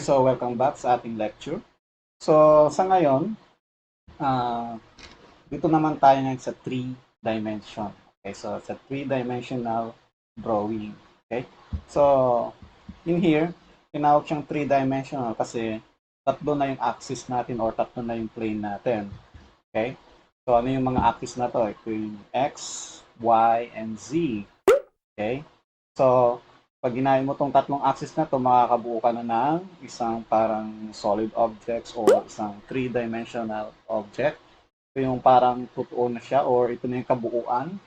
so welcome back sa ating lecture. So, sa ngayon, ah, dito naman tayo ngayon sa 3 dimension. Okay, so sa 3 dimensional drawing. Okay, so in here, tinawag siyang 3 dimensional kasi tatlo na yung axis natin or tatlo na yung plane natin. Okay, so ano yung mga axis na to? Ito yung X, Y, and Z. Okay, so pag ginahin mo tong tatlong axis na to, makakabuo ka na ng isang parang solid objects or isang 3 dimensional object. Ito yung parang totoo na siya or ito na yung kabuuan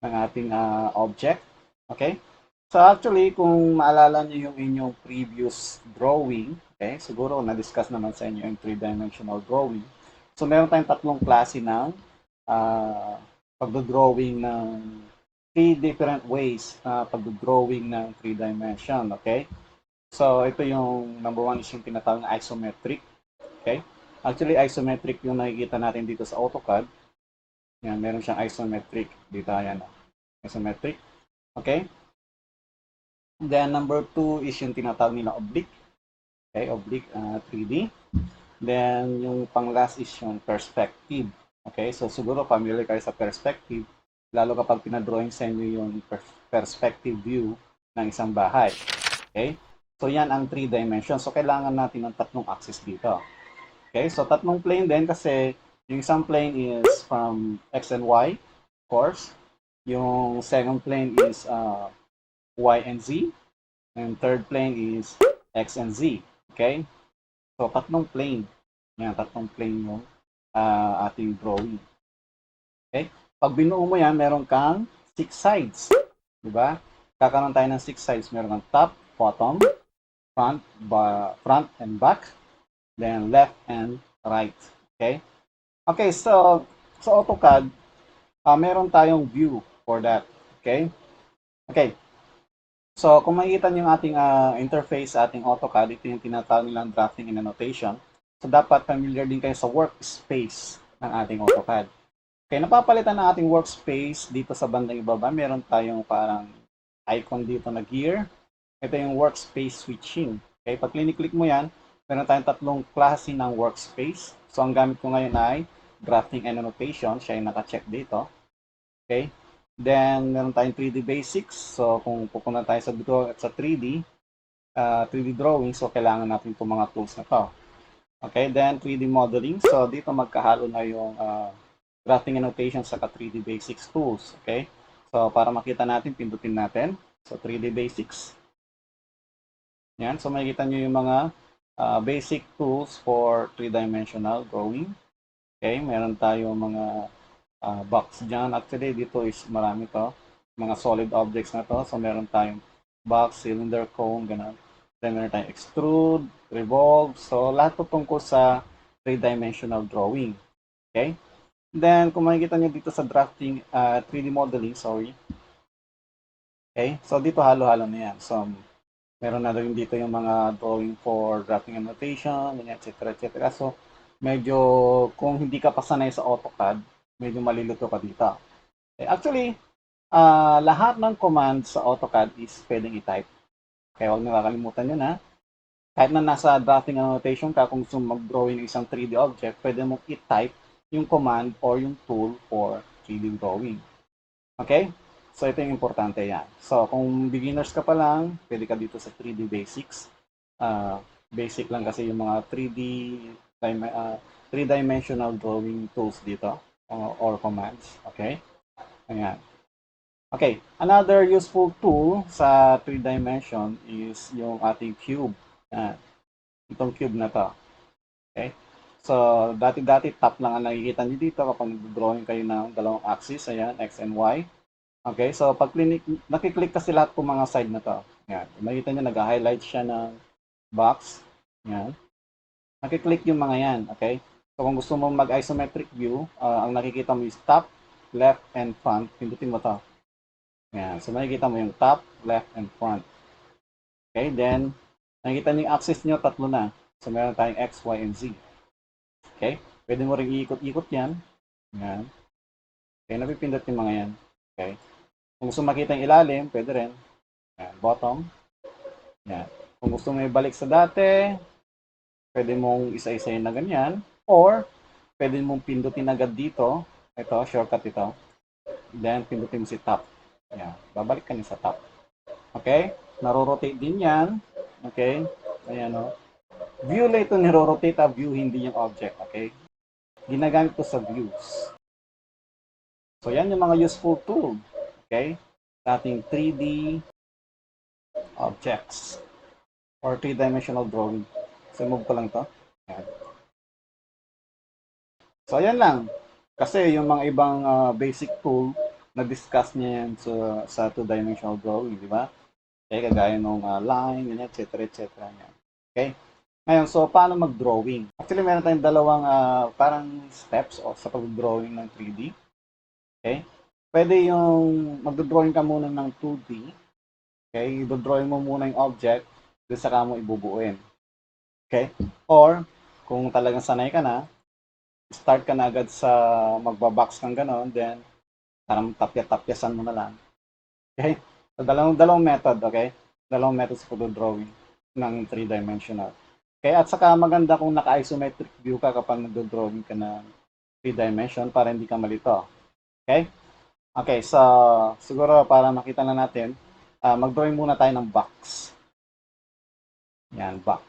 ng ating object. Okay? So actually, kung maalala niyo yung inyong previous drawing, okay, siguro na-discuss naman sa inyo yung 3 dimensional drawing. So meron tayong tatlong klase ng pagdodrawing ng 3 different ways na pagdodrawing ng 3 dimension. Okay? So ito yung number one is yung tinatawag na isometric. Okay? Actually, isometric yung nakikita natin dito sa AutoCAD. Yan, meron siyang isometric. Dito, ayan. Isometric. Okay? Then, number two is yung tinatawag nila oblique. Okay, oblique 3D. Then, yung pang last is yung perspective. Okay, so siguro familiar kayo sa perspective, lalo kapag pinadrawing sa inyo yung perspective view ng isang bahay. Okay, so yan ang 3 dimensions. So, kailangan natin ng tatlong axis dito. Okay, so tatlong plane din kasi yung isang plane is from X and Y, of course. Yung second plane is Y and Z. And third plane is X and Z. Okay? So, tatlong plane. Yan, tatlong plane yung ating drawing. Okay? Pag binuo mo yan, meron kang 6 sides. Diba? Kakaroon tayo ng 6 sides. Meron kang top, bottom, front and back, then left and right. Okay? Okay, so sa AutoCAD, meron tayong view for that. Okay? Okay. So, kung makikita niyo yung ating interface sa ating AutoCAD, ito yung tinatawag nilang drafting and annotation. So, dapat familiar din kayo sa workspace ng ating AutoCAD. Okay, napapalitan ng ating workspace dito sa bandang ibaba. Meron tayong parang icon dito na gear. Ito yung workspace switching. Okay, pag click mo yan, meron tayong tatlong klase ng workspace. So, ang gamit ko ngayon ay drafting and annotation. Siya yung naka-check dito. Okay? Then, meron tayong 3D basics. So, kung pupunta tayo sa 3D, 3D drawing, so kailangan natin itong mga tools na to. Okay? Then, 3D modeling. So, dito magkahalo na yung drafting annotation sa 3D basics tools. Okay? So, para makita natin, pindutin natin. So, 3D basics. Yan. So, makikita nyo yung mga basic tools for 3-dimensional drawing. Okay? Meron tayong mga box dyan. Actually, dito is marami to. Mga solid objects na to. So, meron tayong box, cylinder, cone, ganun. Then, meron tayong extrude, revolve. So, lahat to tungkol sa 3-dimensional drawing. Okay? Then, kung makikita nyo dito sa drafting, 3D modeling, sorry. Okay? So, dito halo-halo na yan. So, meron na rin dito yung mga drawing for drafting annotation, etc. etc. So, medyo kung hindi ka pa sanay sa AutoCAD, medyo malilito ka dito. Okay, actually, lahat ng commands sa AutoCAD is pwedeng i-type. Kaya huwag nakakalimutan yun ha. Kahit na nasa drafting annotation ka, kung gusto mag-drawing ng isang 3D object, pwede mong i-type yung command or yung tool for 3D drawing. Okay? So, ito yung importante yan. So, kung beginners ka pa lang, pwede ka dito sa 3D basics. Basic lang kasi yung mga 3-dimensional drawing tools dito or commands. Okay? Ayan. Okay. Another useful tool sa 3 dimension is yung ating cube. Ayan. Itong cube na to. Okay? So, dati-dati top lang ang nakikita nyo dito kapag nag-drawing kayo ng dalawang axis. Ayan, X and Y. Okay, so pag nakiklik kasi lahat ng mga side na to. Yan. Makikita nyo, nag-highlight siya ng box. Yan. Nakiklik yung mga yan. Okay? So kung gusto mo mag-isometric view, ang nakikita mo is top, left, and front. Pindutin mo to. Yan. So makikita mo yung top, left, and front. Okay, then, nakikita nyo yung axis nyo, tatlo na. So meron tayong X, Y, and Z. Okay? Pwede mo rin iikot-ikot yan. Yan. Okay, napipindot yung mga yan. Okay? Kung gusto makita yung ilalim, pwede rin. Yan, bottom. Yan. Kung gusto mo ibalik sa dati, pwede mong isa-isayin na ganyan. Or, pwede mong pindutin agad dito. Ito, shortcut ito. Then, pindutin mo si top. Yan. Babalik ka niya sa top. Okay? Naro-rotate din yan. Okay? Ayan o. View lang ito niro-rotate. View, hindi yung object. Okay? Ginagamit ko sa views. So, yan yung mga useful tool. Okay? Sa ating 3D objects or 3-dimensional drawing. So, move ko lang to. Ayan. So, ayan lang. Kasi yung mga ibang basic tool, na-discuss niya yan sa 2-dimensional drawing, di ba? Okay, kagaya ng line, etc. etc. Okay? Ngayon, so paano mag-drawing? Actually, meron tayong dalawang parang steps sa pag-drawing ng 3D. Okay? Pwede yung mag-drawing ka muna ng 2D. Okay? I-drawing mo muna yung object, doon saka mo ibubuuin. Okay? Or, kung talagang sanay ka na, start ka na agad sa magbabox kang gano'n, then parang tapya-tapyasan mo na lang. Okay? So, dalawang method, okay? Dalawang method sa pag-drawing ng 3-dimensional. Okay? At saka maganda kung naka-isometric view ka kapag nag-drawing ka ng 3-dimension para hindi ka malito. Okay? Okay, so siguro para makita na natin, mag-drawing muna tayo ng box. Yan, box.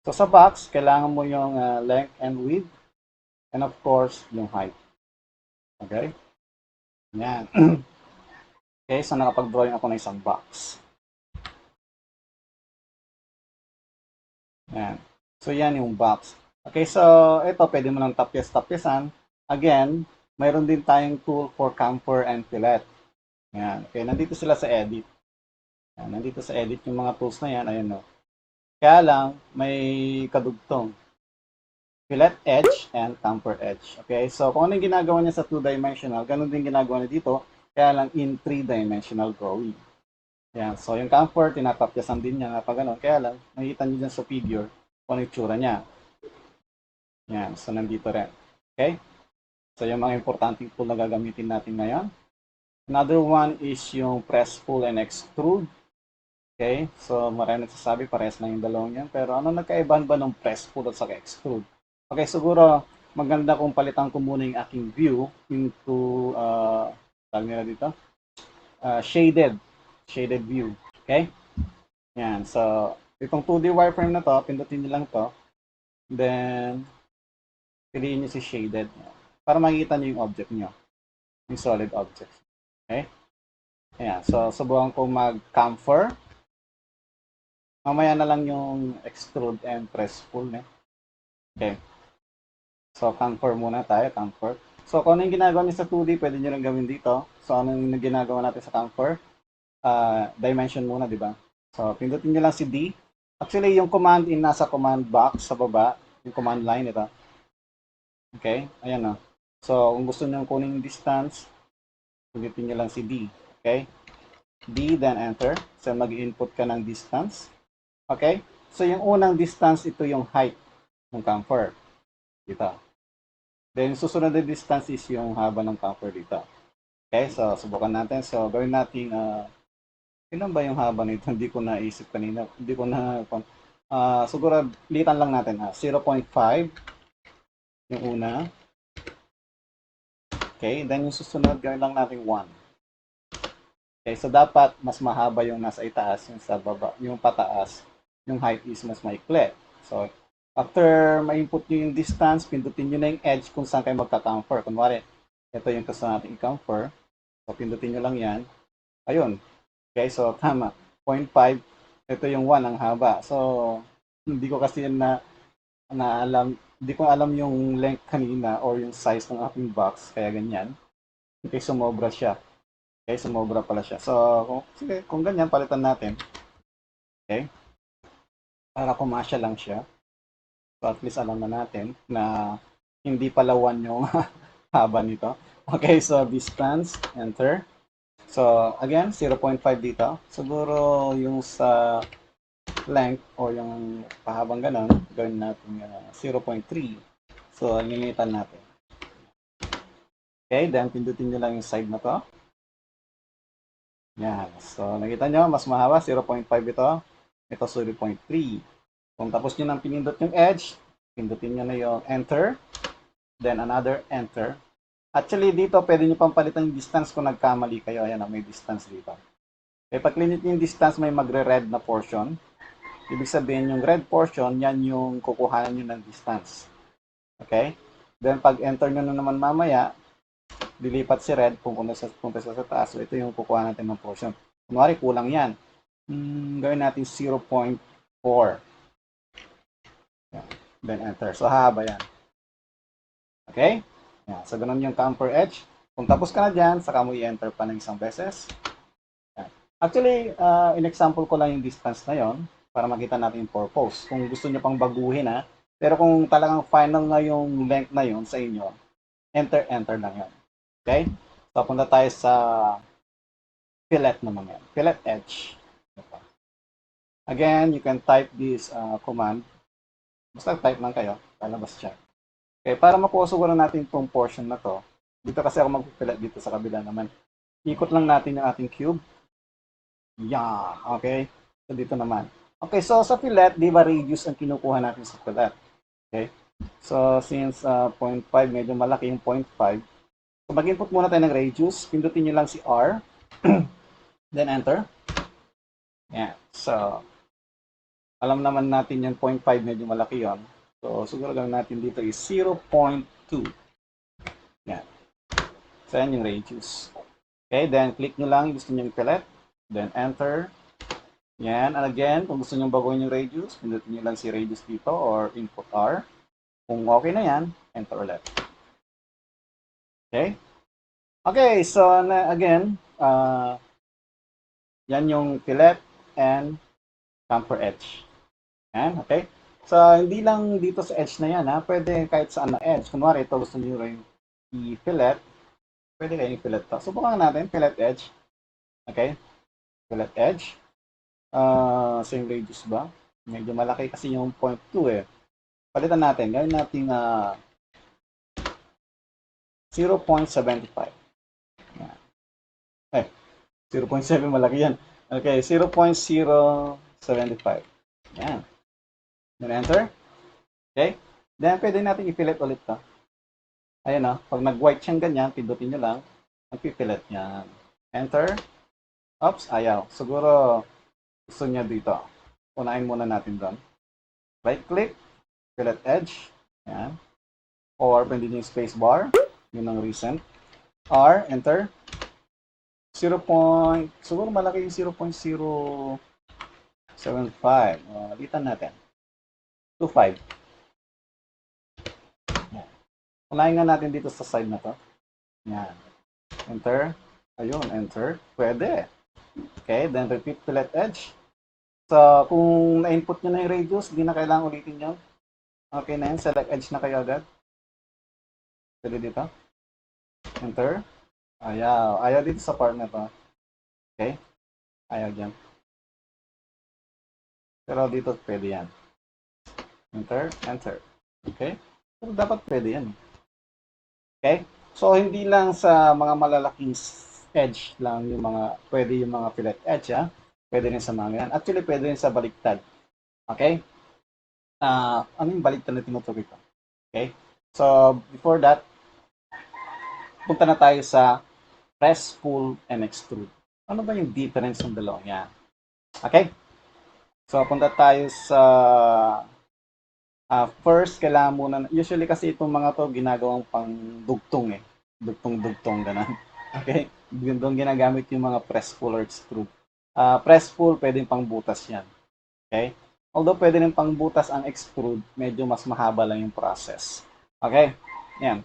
So sa box, kailangan mo yung length and width, and of course, yung height. Okay? Yan. Okay, so nakapag-drawing ako ng isang box. Yan. So yan yung box. Okay, so ito pwede mo nang tapyas-tapyasan. Again, mayroon din tayong tool for camfer and fillet. Yan. Okay, nandito sila sa edit. Yan, nandito sa edit yung mga tools na yan. Ayan o. Kaya lang, may kadugtong. Fillet edge and camfer edge. Okay, so kung ano yung ginagawa niya sa 2-dimensional, ganun din ginagawa niya dito, kaya lang in 3-dimensional drawing. Yan, so yung camfer, tinatapyasan din niya na pag ganun. Kaya lang, nakikita niyo dyan sa figure kung ano yung tsura niya. Yan, so nandito rin. Okay? So yung mga importanteng tool na gagamitin natin ngayon. Another one is yung press, pull, and extrude. Okay? So marami nagsasabi, parehas lang yung dalawang yan. Pero ano nagkaibahan ba ng press, pull, at saka extrude? Okay, siguro maganda kung palitan ko muna yung aking view into, tawag nila dito, shaded view. Okay? Yan, so itong 2D wireframe na to, pindutin nyo lang to. Then, piliin nyo si shaded para makikita nyo yung object nyo. Yung solid object. Okay? Ayan. So, subukan ko mag-camfer. Mamaya na lang yung extrude and press pull. Okay. So, camfer muna tayo. Camfer. So, kung ano yung ginagawa niyo sa 2D, pwede nyo lang gawin dito. So, ano yung ginagawa natin sa camfer? Dimension muna, di ba? So, pindutin nyo lang si D. Actually, yung command in nasa command box sa baba. Yung command line, ito. Okay? Ayan o. So, kung gusto nyo kunin yung distance, pindutin nyo lang si D. Okay? D, then enter. So, mag-input ka ng distance. Okay? So, yung unang distance, ito yung height ng camfer. Dito. Then, susunod na distance is yung haba ng camfer dito. Okay? So, subukan natin. So, gawin natin, ilan ba yung haba nito? Hindi ko naisip kanina. Hindi ko na, siguro, litan lang natin. 0.5 yung una. Okay? Then, yung susunod, gawin lang natin 1. Okay, so dapat mas mahaba yung nasa itaas, yung sa baba, yung pataas, yung height is mas maikli. So, after ma-input nyo yung distance, pindutin nyo na yung edge kung saan kayo magka-camfer. Kunwari, ito yung gusto natin i-camfer. So, pindutin nyo lang yan. Ayun. Okay, so tama. 0.5, ito yung 1 ang haba. So, hindi ko kasi alam, hindi ko alam yung length kanina or yung size ng aking box, kaya ganyan. Okay, sumobra siya. Okay, sumobra pala siya. So, sige, kung ganyan, palitan natin. Okay? Para kumasya lang siya. So, at least alam na natin na hindi pala 1 yung haba nito. Okay, so distance, enter. So, again, 0.5 dito. Siguro yung sa length o yung pahabang ganun, gawin natin 0.3. So, limitan natin. Okay, then pindutin nyo lang yung side na to. Yan. So, nakita nyo, mas mahaba, 0.5 ito. Ito 0.3. Kung tapos nyo nang pinindot yung edge, pindutin nyo na yung enter, then another enter. Actually, dito pwede nyo pang palitan yung distance kung nagkamali kayo. Ayan, may distance dito. Okay, pag clinit yung distance, may magre-red na portion. Ibig sabihin, yung red portion, yan yung kukuhanan nyo ng distance. Okay? Then, pag enter nyo na naman mamaya, dilipat si red, punta sa taas. So, ito yung kukuha natin ng portion. Kunwari, kulang yan. Gawin natin 0.4. Then, enter. So, haba yan. Okay? Yan. So, ganun yung counter edge. Kung tapos ka na dyan, saka mo i-enter pa ng isang beses. Yan. Actually, in-example ko lang yung distance na yon para makita natin yung purpose. Kung gusto nyo pang baguhin, ha. Pero kung talagang final na yung length na yon sa inyo, enter lang yan. Okay? So, punta tayo sa fillet naman yan. Fillet edge. Again, you can type this command. Basta type lang kayo, lalabas siya. Okay, para makuha siguro natin itong portion na to, dito kasi ako magpipilat dito sa kabila naman. Ikot lang natin yung ating cube. Yeah, okay? So, dito naman. Okay, so sa fillet, di ba radius ang kinukuha natin sa fillet? Okay? So, since 0.5, medyo malaki yung 0.5. So, mag-input muna tayo ng radius. Pindutin nyo lang si R. Then, enter. Yeah. So, alam naman natin yung 0.5, medyo malaki yon. So, siguro lang natin dito is 0.2. Yan. So, yan yung radius. Okay, then click nyo lang, gusto nyo yung fillet. Then, enter. Yan. And again, kung gusto nyo baguhin yung radius, pindutin nyo lang si radius dito or input R. Kung okay na yan, enter ulit. Okay? Okay, so again, yan yung fillet and chamfer edge. Yan, okay? So, hindi lang dito sa edge na yan, ha? Pwede kahit saan na edge. Kunwari, ito gusto nyo rin i-fillet. Pwede kayo i-fillet to. Subukan natin, fillet edge. Okay? Fillet edge. Same radius ba? Medyo malaki kasi yung 0.2 eh. Palitan natin. Gawin natin 0.75. Yan. 0.7 malaki yan. Okay, 0.075. Yan. Then enter. Okay? Then pwede natin i-fillet ulit to. Ayan o. Pag nag-white siyang ganyan, pindutin nyo lang. Mag-fillet yan. Enter. Oops, ayaw. Siguro gusto niya dito. Unahin muna natin doon. Right click. Fillet edge. Yan. Or pwede nyo yung space bar. Yun ang recent. R. Enter. 0. Siguro malaki yung 0.075. Litan natin. 2.5. Unahin nga natin dito sa side na to. Yan. Enter. Ayun, enter. Pwede. Okay, then repeat fillet edge. So, kung na-input nyo na yung radius, hindi na kailangan ulitin nyo. Okay na yun. Select edge na kayo agad. Pwede dito. Enter. Ayaw. Ayaw dito sa part na to. Okay. Ayaw dyan. Pero dito pwede yan. Enter. Enter. Okay. Pero dapat pwede yan. Okay? So, hindi lang sa mga malalaking edge lang yung mga, pwede yung mga fillet edge, ha? Pwede rin sa mga yan. Actually, pwede rin sa baliktad. Okay? Ano yung baliktad na tinutukoy ko? Okay? So, before that, punta na tayo sa press, pull, and extrude. Ano ba yung difference ng dalawang yan? Okay? So, punta tayo sa first, kailangan muna, usually kasi itong mga to ginagawang pang dugtong eh. Dugtong, ganun. Okay? Doon ginagamit yung mga press, pull, or extrude. Press, pull, pwedeng pang butas yan. Okay? Although pwede rin pang butas ang extrude, medyo mas mahaba lang yung process. Okay? Yan.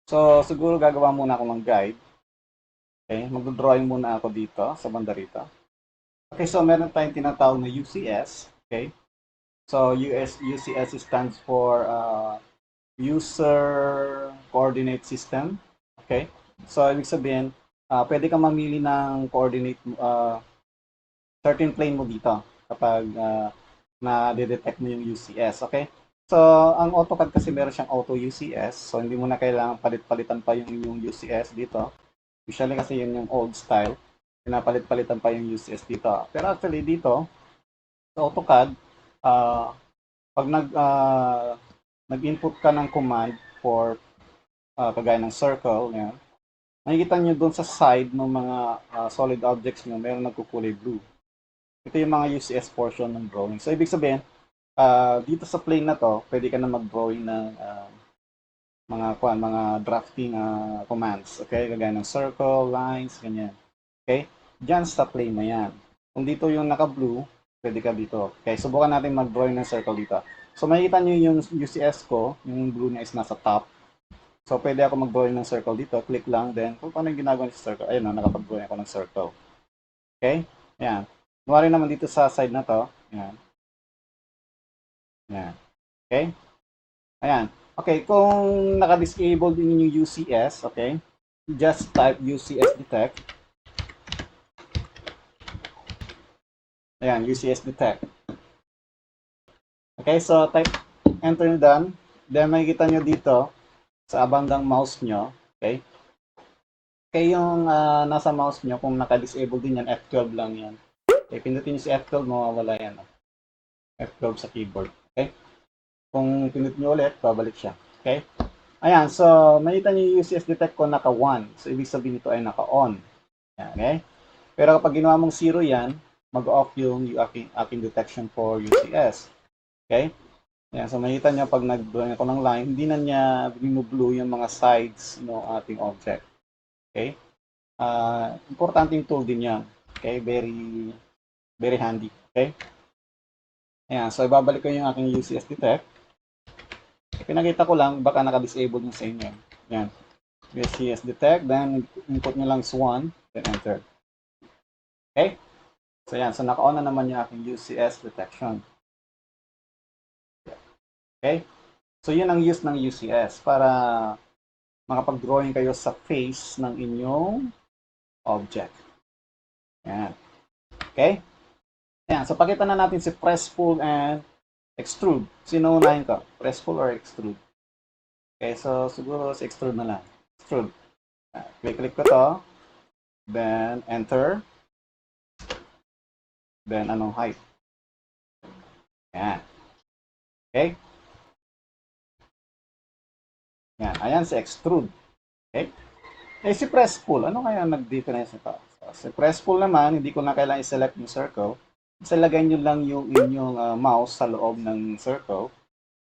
So, siguro gagawa muna ako ng guide. Okay? Mag-drawing muna ako dito, sa banda rito. Okay, so meron tayong tinatawag na UCS. Okay? So, UCS stands for User Coordinate System. Okay? So, ibig sabihin, pwede kang mamili ng coordinate, certain plane mo dito kapag na-detect mo yung UCS. Okay? So, ang AutoCAD kasi meron siyang auto UCS. So, hindi mo na kailangan palit-palitan pa yung UCS dito. Usually kasi yun yung old style. Pinapalit-palitan pa yung UCS dito. Pero actually dito, Sa AutoCAD, pag nag-input ka ng command for kagaya ng circle, yan, makikita nyo doon sa side ng mga solid objects nyo, meron nagkukulay blue. Ito yung mga UCS portion ng drawing. So, ibig sabihin, dito sa plane na to, pwede ka na mag-drawing ng mga drafting commands. Okay? Kagaya ng circle, lines, ganyan. Okay? Diyan sa plane na yan. Kung dito yung naka-blue, pwede ka dito. Okay? Subukan natin mag-drawing ng circle dito. So, makikita nyo yung UCS ko, yung blue niya is nasa top. So, pwede ako mag-drawing ng circle dito. Click lang, then kung paano yung ginagawa ng circle. Ayun na, nakapag-drawing ako ng circle. Okay? Ayan. Nuwari naman dito sa side na to. Ayan. Ayan. Okay? Ayan. Okay, kung naka-disable din yung UCS, okay, just type UCS detect. Ayan, UCS detect. Okay, so type enter nyo done. Then makikita nyo dito sa bandang mouse nyo, okay, okay yung nasa mouse nyo, kung naka-disable din yan, F12 lang yan. Okay, pinutin nyo si F12, mawawala yan. F12 sa keyboard. Okay? Kung pinut nyo ulit, babalik siya. Okay? Ayan, so makita nyo yung UCS detect ko naka-1. So, ibig sabihin nito ay naka-on. Okay? Pero kapag ginawa mong 0 yan, mag-off yung aking detection for UCS. Okay? Ayan, so makita nyo pag nag-drawing ako ng line, hindi na niya blue yung mga sides ng ating object. Okay? Importanteng tool din yan. Okay? Very, very handy. Okay? Ayan, so ibabalik ko yung aking UCS detect. Pinakita ko lang, baka naka-disable yung sa inyo. Ayan. UCS detect, then input nyo lang is 1, then enter. Okay? So yan, so naka-on na naman yung aking UCS detection. Okay? So yun ang use ng UCS para makapag-drawing kayo sa face ng inyong object. Yan. Okay? Yan, so pakita na natin si press, pull, and extrude. Sino unahin ko? Press, pull, or extrude? Okay, so siguro si extrude na lang. Extrude. Click ko to. Then, enter. Then, anong height? Yan. Okay? Yan. Ayan si extrude. Okay? Eh, si press pull, ano kaya nag-difference nito? So, si press pull naman, hindi ko na kailangan i-select yung circle. Basta lagay nyo lang yung inyong mouse sa loob ng circle.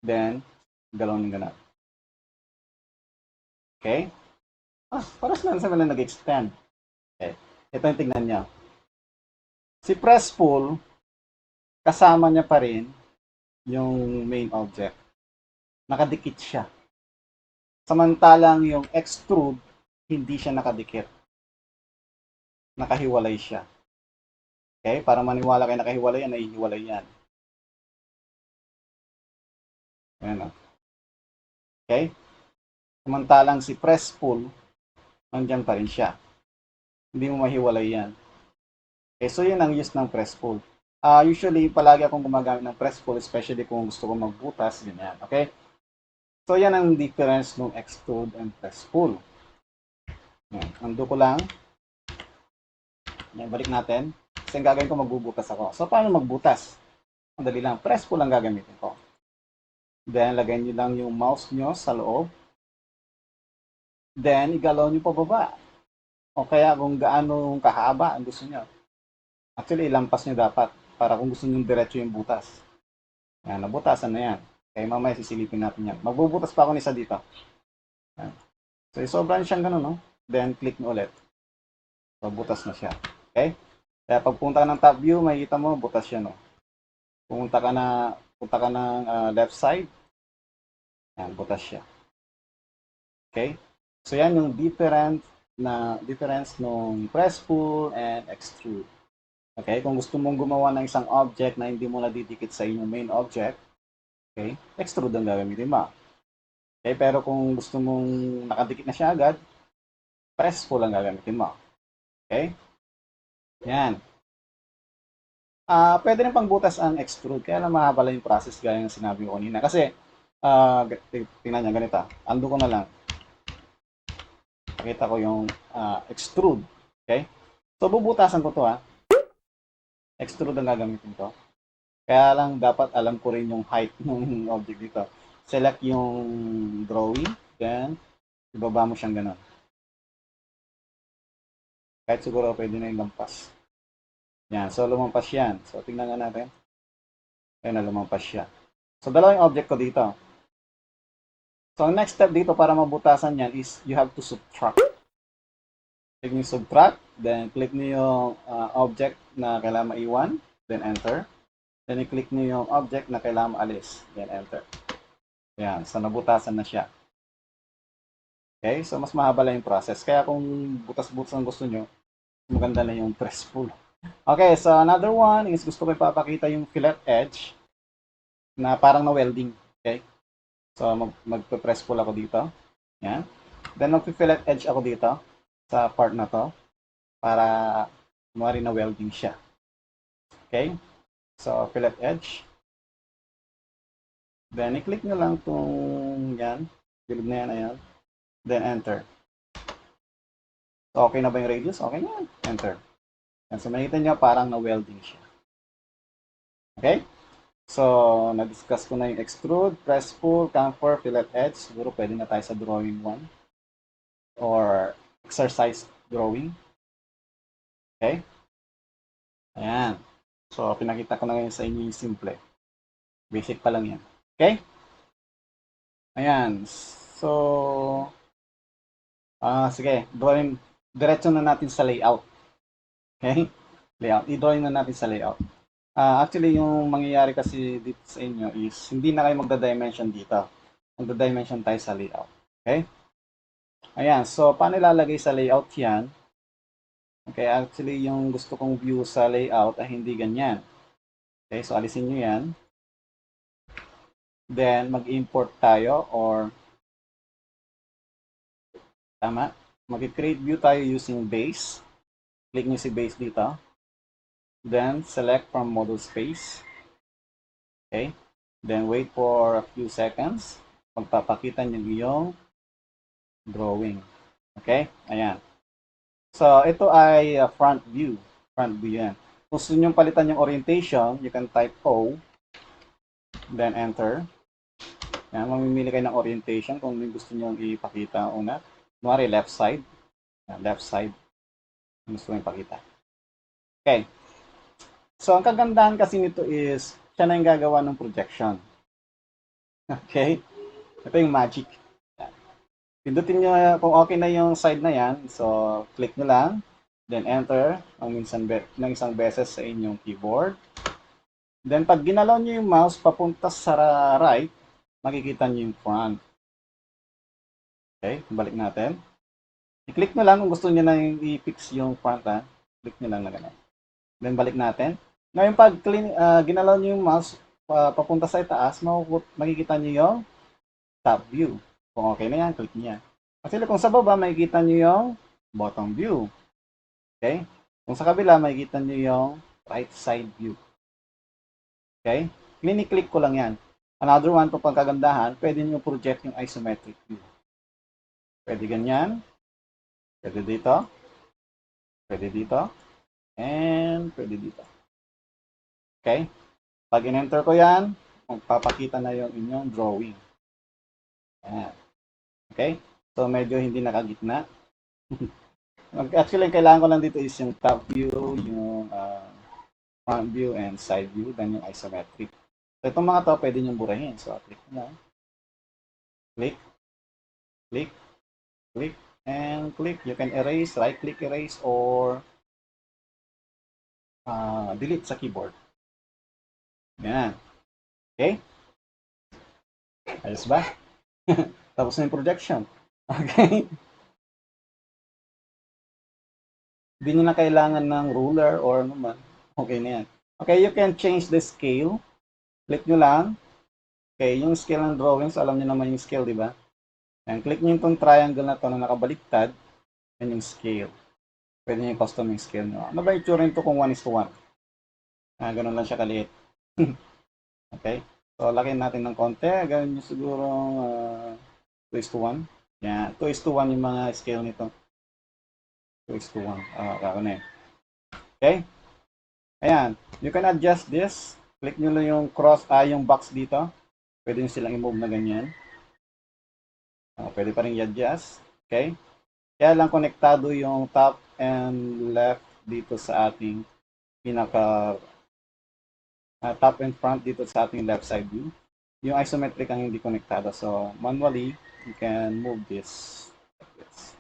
Then, galawin nyo na. Okay? Paras lang sa mga nag-extend. Okay. Ito yung tingnan nyo. Si press pull, kasama niya pa rin yung main object. Nakadikit siya. Samantalang yung extrude, hindi siya nakadikit. Nakahiwalay siya. Okay? Para maniwala kayo nakahiwalay yan, nahihiwalay yan. Ayan o. Okay? Samantalang si press pull, nandiyan pa rin siya. Hindi mo mahiwalay yan. Okay, so yun ang use ng press pull. Usually, palagi akong gumagamit ng press pull, especially kung gusto ko magbutas, ganyan. Okay? So yan ang difference ng extrude and press pull. Yan. Ando ko lang. Yan, balik natin. Kasi ang gagawin ko, magbubutas ako. So, paano magbutas? Ang dali lang. Press pull lang gagamitin ko. Then, lagay nyo lang yung mouse nyo sa loob. Then, igalaw nyo pababa. O kaya kung gaano kahaba ang gusto nyo. Actually, ilampas nyo dapat para kung gusto nyo diretso yung butas. Yan, nabutasan na yan. Okay, mamaya sisilipin natin yan. Magbubutas pa ako nisa dito. Yan. So, sobrang siyang ganun, no? Then, click nyo ulit. So, butas na siya. Okay? Kaya pag punta ka ng top view, makikita mo, butas siya, no? Punta ka ng left side, yan, butas siya. Okay? So, yan yung difference nung press, pull, and extrude. Okay? Kung gusto mong gumawa ng isang object na hindi mo nadidikit sa inyong main object, okay, extrude ang gagamitin mo. Okay? Pero kung gusto mong nakadikit na siya agad, press, pull ang gagamitin mo. Okay? Yan. Pwede rin pang butas ang extrude, kaya lang mahaba lang yung process gaya ng sinabi ko kanina. Kasi, tingnan niya, ganito. Ando ko na lang. Pakita ko yung extrude. Okay? So, bubutasan ko to ha. Extrude ang gagamitin ko. Kaya lang dapat alam ko rin yung height ng object dito. Select yung drawing, then ibaba mo siyang ganun. Kahit siguro pwede na yung lampas. Yan, so lumampas yan. So tingnan nga natin. Ayun na, lumampas siya. So dalawang object ko dito. So ang next step dito para mabutasan yan is you have to subtract. Click nyo subtract, then click nyo yung object na kailangan maiwan, then enter. Then i-click nyo yung object na kailangan maalis, then enter. Yan, so nabutasan na siya. Okay, so mas mahaba lang yung process. Kaya kung butas-butas ang gusto nyo, maganda na yung press pull. Okay, so another one is gusto ko ipapakita yung fillet edge na parang na welding. Okay, so magpe-press pull ako dito. Yan. Then magpe-fillet edge ako dito sa part na to para kumari na welding siya. Okay? So, fillet edge. Then, i-click nyo lang itong yan. Gilid na yan, ayan. Then, enter. So, okay na ba yung radius? Okay na yan. Enter. Yan. So, makikita nyo parang na-welding siya. Okay? So, na-discuss ko na yung extrude, press pull, chamfer, fillet edge. Siguro pwede na tayo sa drawing 1. Or exercise drawing. Okay? Ayan. So, pinakita ko na ngayon sa inyo yung simple. Basic pa lang yan. Okay? Ayan. So, sige. Drawing. Diretso na natin sa layout. Okay? Layout. I-drawing na natin sa layout. Actually, yung mangyayari kasi dito sa inyo is hindi na kayo magda-dimension dito. Magda-dimension tayo sa layout. Okay? Ayan. So, paano ilalagay sa layout yan? Okay, actually, yung gusto kong view sa layout ay hindi ganyan. Okay, so alisin nyo yan. Then, mag-import tayo or tama, mag-create view tayo using base. Click nyo si base dito. Then, select from model space. Okay, then wait for a few seconds. Magpapakita nyo yung drawing. Okay, ayan. So, ito ay front view. Front view yan. Kung gusto nyo palitan yung orientation, you can type O. Then, enter. Yan, mamimili kayo ng orientation kung gusto nyo ipakita una. Kunwari, left side. Yan, left side. Gusto nyo ipakita. Okay. So, ang kagandahan kasi nito is, siya na yung gagawa ng projection. Okay? Ito yung magic. Pindutin nyo kung okay na yung side na yan. So, click nyo lang. Then, enter ng isang beses sa inyong keyboard. Then, pag ginalaw nyo yung mouse papunta sa right, makikita nyo yung front. Okay? Balik natin. I-click nyo lang kung gusto nyo na i-fix yung front. Click nyo lang na ganun. Then, balik natin. Ngayon, pag ginalaw nyo yung mouse papunta sa itaas, makikita nyo yung top view. Kung okay na yan, click niya. Actually, kung sa baba, makikita nyo yung bottom view. Okay? Kung sa kabila, makikita nyo yung right side view. Okay? Click ko lang yan. Another one, itong pagkagandahan, pwede nyo project yung isometric view. Pwede ganyan. Pwede dito. Pwede dito. And pwede dito. Okay? Pag in-enter ko yan, magpapakita na yung inyong drawing. Ayan. Okay? So, medyo hindi nakagitna. Actually, kailangan ko lang dito is yung top view, yung front view, and side view, then yung isometric. So, itong mga to, pwede nyo burahin. So, click na. Click. Click. Click. And click. You can erase, right-click erase, or delete sa keyboard. Yan. Okay? Ayos ba? Tapos na yung projection. Okay? Hindi nyo na kailangan ng ruler or ano man. Okay na yan. Okay, you can change the scale. Click nyo lang. Okay, yung scale ng drawings, alam nyo naman yung scale, di ba? And click nyo itong triangle na to na nakabaliktad. Yan yung scale. Pwede nyo custom yung scale nyo. Ano ba yung itsura nito kung 1:1? Ganun lang siya kaliit. Okay. So, lakihan natin ng konti. Gawin nyo siguro 2:1. Yan. 2:1 yung mga scale nito. 2:1. Kako na eh. Okay. Ayan. You can adjust this. Click nyo lang yung yung box dito. Pwede nyo silang i-move na ganyan. Pwede pa rin i-adjust. Okay? Kaya lang konektado yung top and left dito sa ating pinaka top and front dito sa ating left side view. Yung isometric ang hindi konektado. So, manually, you can move this like this.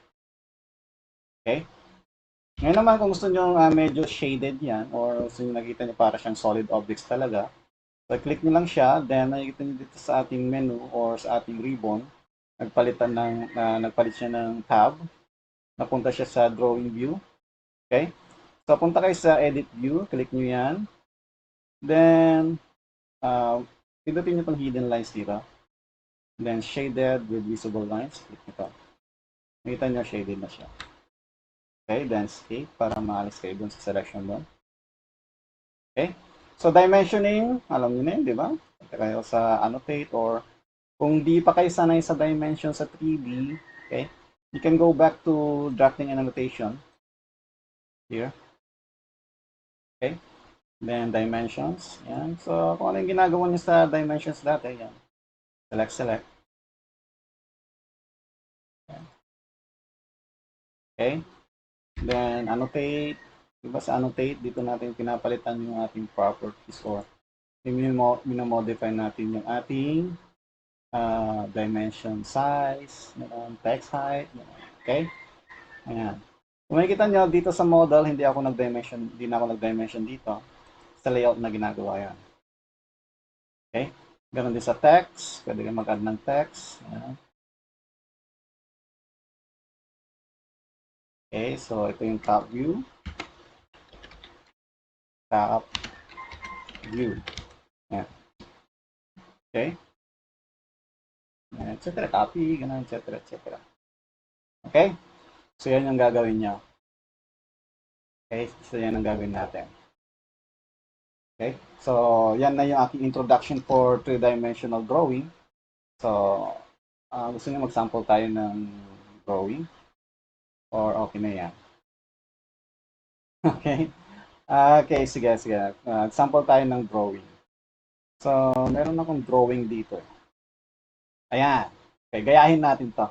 Okay? Ngayon naman, kung gusto nyo medyo shaded yan, or gusto nyo nakita nyo para siyang solid objects talaga, so click nyo lang siya, then nakikita nyo dito sa ating menu or sa ating ribbon, nagpalit siya ng tab, napunta siya sa drawing view. Okay? So, punta kayo sa edit view, click nyo yan. Then, pindutin nyo itong hidden lines dito. Then, shaded with visible lines, click nyo ito. Nakita nyo, shaded na siya. Okay, then escape para maalis kayo dun sa selection doon. Okay? So, dimensioning, alam nyo na yun, di ba? Punta kayo sa annotate or kung di pa kayo sanay sa dimension sa 3D, okay, you can go back to drafting and annotation. Here. Okay? Then, dimensions. Yan. So, kung ano yung ginagawa nyo sa dimensions dati, yan. Select, select. Yan. Okay? Then, annotate. Diba sa annotate, dito natin pinapalitan yung ating properties or minamodify natin yung ating dimension size, text height. Okay? Ayan. Kung makikita nyo, dito sa model, hindi na ako nag-dimension dito. Sa layout na ginagawa yan. Okay? Ganon din sa text. Pwede kayo mag-add ng text. Ayan. Okay, so ito yung top view. Top view. Ayan. Okay? Ayan, etc. Copy, ganun, etc. etc. Okay? So yan yung gagawin nyo. Okay? So yan ang gagawin natin. Okay? So yan na yung aking introduction for three-dimensional drawing. So, gusto nyo mag-sample tayo ng drawing? Or okay na yan? Okay? Okay, sige, sige. Sample tayo ng drawing. So, meron akong drawing dito. Ayan. Okay, gayahin natin to.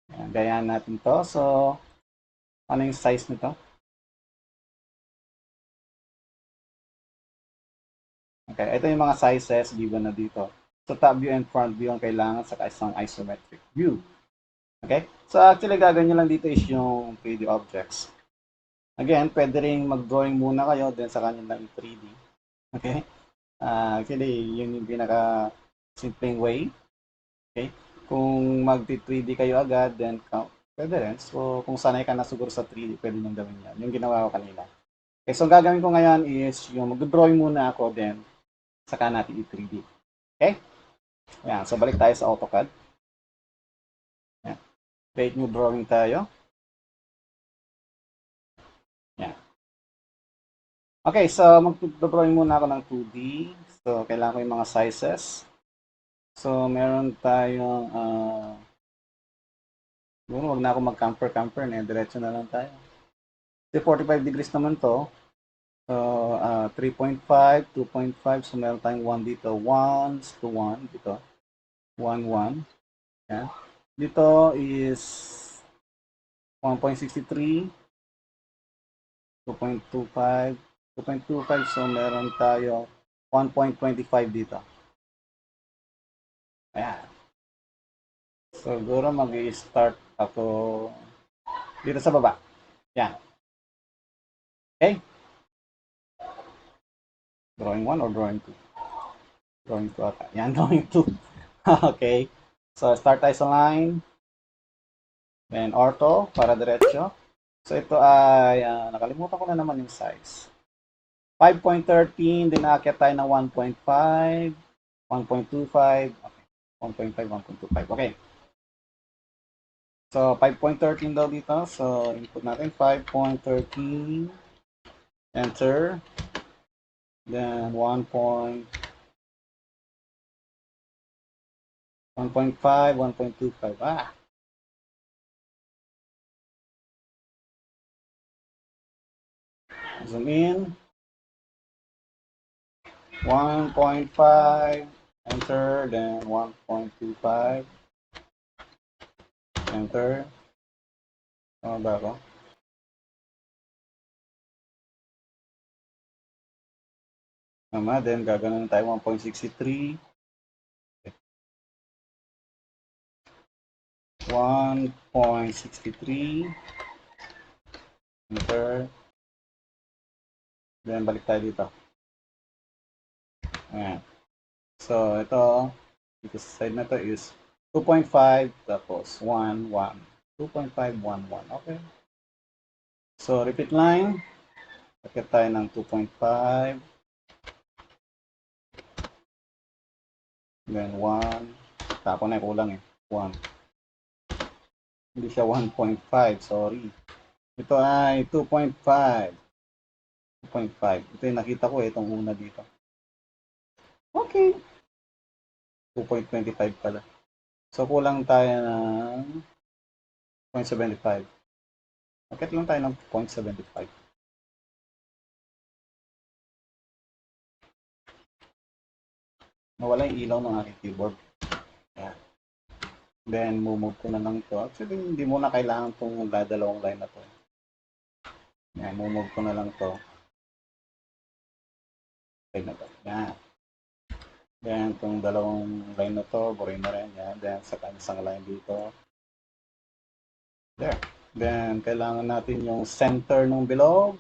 Ayan, gayahin natin to. So, ano yung size nito? Okay, ito yung mga sizes given na dito. So, top view and front view ang kailangan sa isang isometric view. Okay? So, actually, gagawin nyo lang dito is yung 3D objects. Again, pwede rin mag-drawing muna kayo, then sa kanya lang 3D. Okay? Actually, yun yung pinaka-simpleng way. Okay? Kung mag-3D kayo agad, then pwede rin. So, kung sanay ka na siguro sa 3D, pwede nyo gawin yan. Yung ginawa ko kanina. Okay, so gagawin ko ngayon is yung mag-drawing muna ako, then saka natin i-3D. Okay? Ayan, so balik tayo sa AutoCAD. Ayan. Create new drawing tayo. Ayan. Okay, so mag-drawing muna ako ng 2D. So, kailangan ko yung mga sizes. So, meron tayong, wag na ako mag-camper, diretso na lang tayo. Kasi 45 degrees naman to. So, 3.5, 2.5, so meron tayong 1 dito. 1 to 1 dito. 1, 1. Yeah. Dito is 1.63, 2.25, 2.25, so meron tayo 1.25 dito. Ayan. Siguro mag-i-start ako dito sa baba. Yan. Okay? Drawing 1 or drawing 2? Drawing 2 ata. Yan, drawing 2. Okay. So, start tayo sa line. Then, ortho para diretso. So, ito ay, nakalimutan ko na naman yung size. 5.13, din naakyat tayo ng 1.5, 1.25, okay. 1.5, 1.25. Okay. So, 5.13 daw dito. So, input natin 5.13. Enter. Then, 1.5, 1.25. Zoom in. 1.5, enter, then 1.25, enter. Tama ba ako? Tama, then gagawin tayo 1.63, 1.63, enter. Then balik tayo dito. Ayan. So, ito sa side na to is 2.5 tapos 1, 1. 2.5, 1, 1. Okay. So, repeat line. Bakit tayo ng 2.5. Then 1. Tapos na kulang eh. 1. Hindi siya 1.5. Sorry. Ito ay 2.5. 2.5. Ito yung nakita ko eh. Itong una dito. Okay. 2.25 pala. So, kulang tayo ng 0.75. Bakit lang tayo ng 0.75? Nawala yung ilaw ng aking keyboard. Yeah. Then, move ko na lang to. Actually, hindi mo na kailangan itong dalawang line na to. Yan, move ko na lang to. Okay na to. Yan. Then, itong dalawang line na to, burin na rin. Yan. Then, sa isang line dito. There. Then, kailangan natin yung center ng bilog.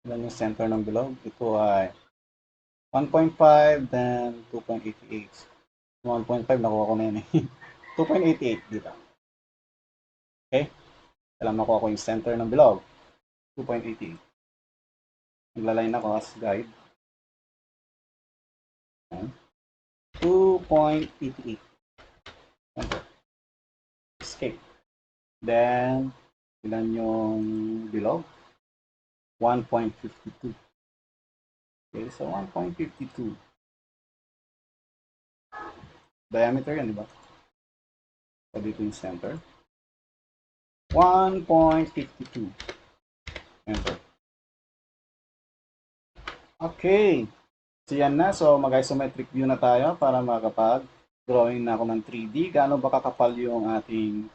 Yan yung center ng bilog. Ito ay 1.5, then 2.88. 1.5, nakuha ko na yun eh. 2.88 dito. Okay? Alam nakuha ko yung center ng bilog. 2.88. Naglaline ako as guide. 2.88. Escape. Then, ilan yung bilog? 1.52. Okay, so 1.52. Diameter yan, di ba? So, dito yung center. 1.52. Enter. Okay. So, yan na. So, mag-isometric view na tayo para makapag-drawing na ako ng 3D. Gaano ba kakapal yung ating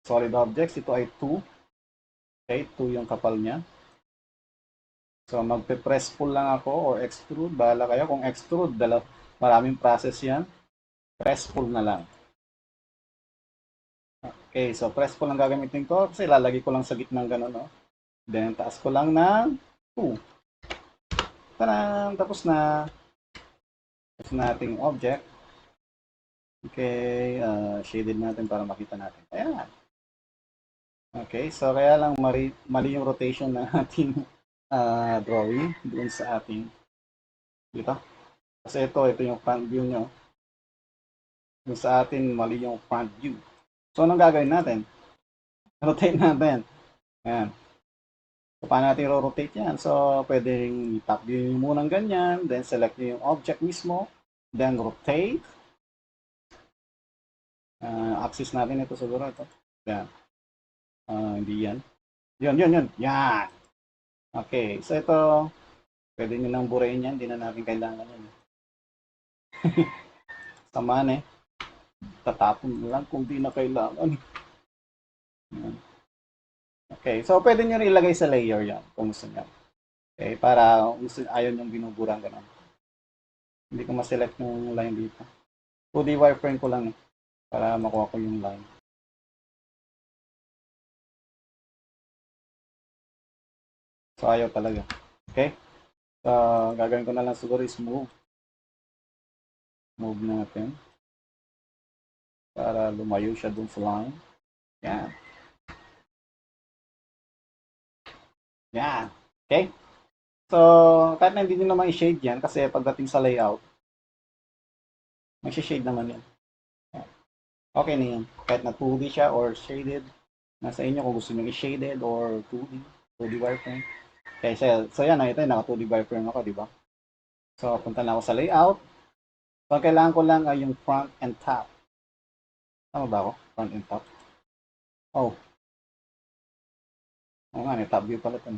solid objects? Ito ay 2. Okay, 2 yung kapal niya. So, magpe-press pull lang ako or extrude. Bahala kayo. Kung extrude, maraming process yan. Press pull na lang. Okay, so press pull lang gagamitin ko kasi lalagay ko lang sa gitnang gano'n, no? Then, taas ko lang ng 2. Tadaan! Tapos na. Tapos na ating object. Okay, shaded natin para makita natin. Ayan. Okay, so kaya lang mali yung rotation ng ating drawing doon sa ating dito. Kasi ito yung front view nyo. Doon sa atin, mali yung front view. So, anong gagawin natin? Rotate natin. Ayan. So, paano natin rotate yan? So, pwedeng top view nyo munang ganyan, then select nyo yung object mismo, then rotate. Axis natin ito siguro ito. Yan. Hindi yan. Yun. Yan. Okay. So, ito, pwede nyo nang burayin yan. Hindi na natin kailangan yan. Samaan eh. Tatapon lang kung di na kailangan. Yan. Okay. So, pwede nyo rin ilagay sa layer yan kung gusto nyo. Okay. Para ayaw nyo binuburang ganun. Hindi ko ma-select yung line dito. 2D wireframe ko lang para makuha ko yung line. So, ayaw talaga. Okay? So, gagawin ko na lang siguro is move. Move natin. Para lumayo siya dun sa line. Yan. Yan. Okay? So, kahit na hindi nyo naman i-shade yan, kasi pagdating sa layout, mag-shade naman yan. Okay na yan. Kahit na 2D siya or shaded, nasa inyo kung gusto nyo i-shaded or 2D wireframe. Okay, so yan, ito yung naka 2D wireframe ako, di ba? So, punta na ako sa layout. So, kailangan ko lang yung front and top. Tama ba ako? Front and top. Oh. Oo nga, may top view pala ito.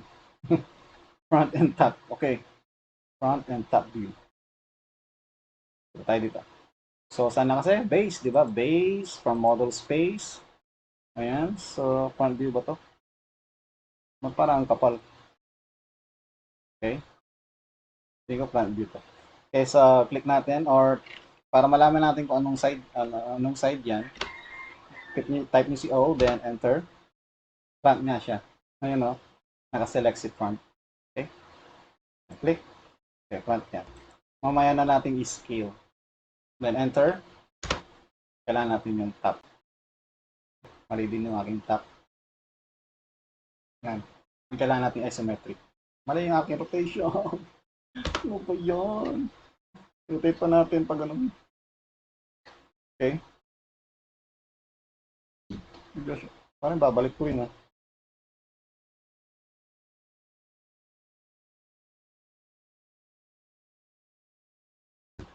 front and top. Okay. Front and top view. Ito tayo dito. So, saan na kasi? Base, di ba? Base from model space. Ayan. So, front view ba to? Parang kapal. Okay. Hindi ko front view to. Okay, so click natin or para malaman natin kung anong side yan. Type niyo si O, then enter. Front nga siya. Ayun o. Naka-select si front. Okay. Click. Okay, front yan. Mamaya na natin i-scale. Then enter. Kailangan natin yung top. Mali din yung aking top. Yan. Kailangan natin isometric. Mali yung aking rotation. Ano ba yun? Rotate pa natin pag ano. Okay. Parang babalik ko yun, ha?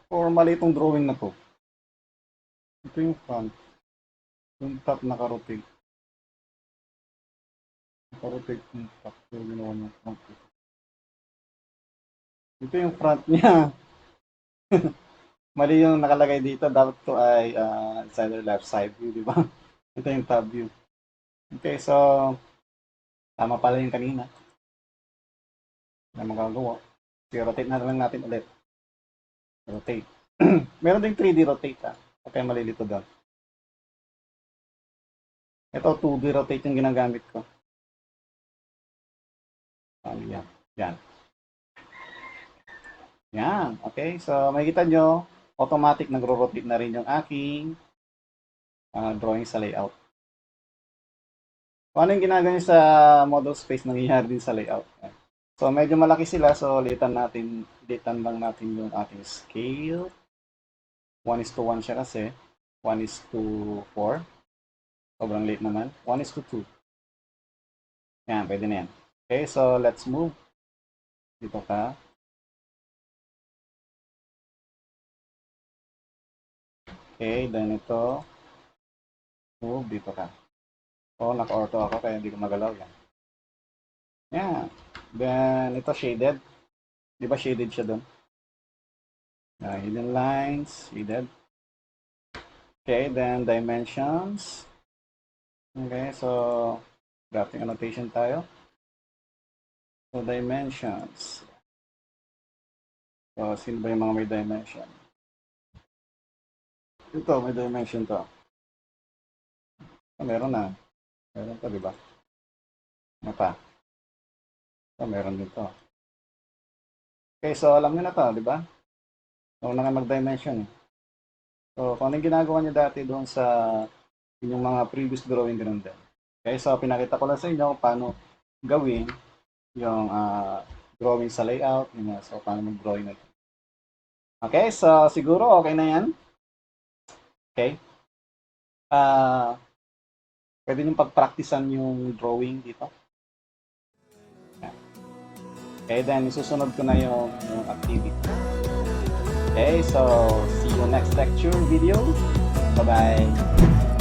Or mali itong drawing na to. Ito yung front. Yung top naka-rotate. Naka-rotate yung top. Yung ginawa ng front. Ito yung front niya. Mali yung nakalagay dito. Dapat to ay side or left side view, di ba? Ito yung top view. Okay, so tama pala yung kanina. Na magagawa. So, rotate na lang natin ulit. Rotate. Meron din 3D rotate, ha. Okay, malilito doon. Ito, 2D rotate yung ginagamit ko. Yan. Yan. Yan. Okay, so makikita nyo, automatic nagro-rotate na rin yung aking drawing sa layout. Kung ano yung ginagawa sa model space, nangyayari din sa layout. So, medyo malaki sila. So, litan lang natin yung ating scale. 1:1 siya kasi. 1:4. Sobrang late naman. 1:2. Yan, pwede na yan. Okay, so let's move. Dito ka. Okay, then ito. Move, dito ka. Oh, naka-ortho ako kaya hindi ko magalaw yan. Yan. Then, ito shaded. Di ba shaded siya doon? Hidden lines, shaded. Okay, then dimensions. Okay, so drafting annotation tayo. So, dimensions. So, sino ba yung mga may dimension? Ito, may dimension to. Meron na. Meron to, di ba? Ano pa? Meron din to. Okay, so alam niyo na to, di ba? So, na mag-dimension. So, kung anong ginagawa niyo dati doon sa inyong mga previous drawing, ganun din. Okay, so pinakita ko lang sa inyo paano gawin yung drawing sa layout. So, paano mag-drawing natin. Okay, so siguro okay na yan. Okay. Pwede nyo pag-practicean yung drawing dito. Okay, then isusunod ko na yung activity. Okay, so see you next lecture video. Bye-bye.